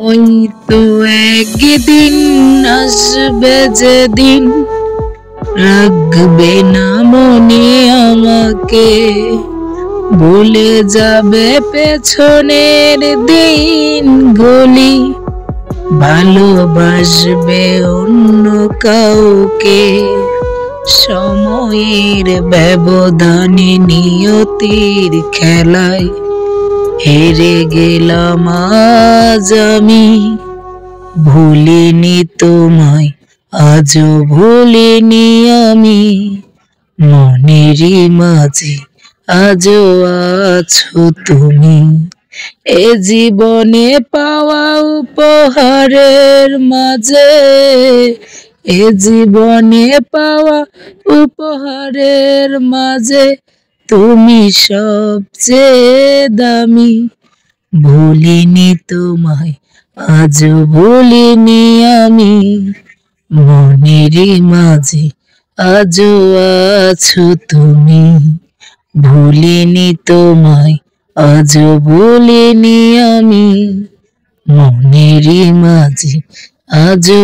ওই তো একদিন আসবে যেদিন রাখবে না মনে আমাকে, ভুলে যাবে পেছনের দিনগুলি, ভালোবাসবে অন্য কাউকে। সময়ের ব্যবধানে নিয়তির খেলায় হেরে গেলাম আজ আমি। ভুলিনি তোমায়, আজও ভুলিনি আমি। মনেরই মাঝে আজও আছো তুমি। এ জীবনে পাওয়া উপহারের মাঝে, এ জীবনে পাওয়া উপহারের মাঝে তুমি সবচেয়ে দামি। ভুলিনি তোমায়, আজও ভুলিনি আমি। মনেরই মাঝে আজও আছো তুমি। ভুলিনি তোমায়, আজও ভুলিনি আমি। মনেরই মাঝে আজও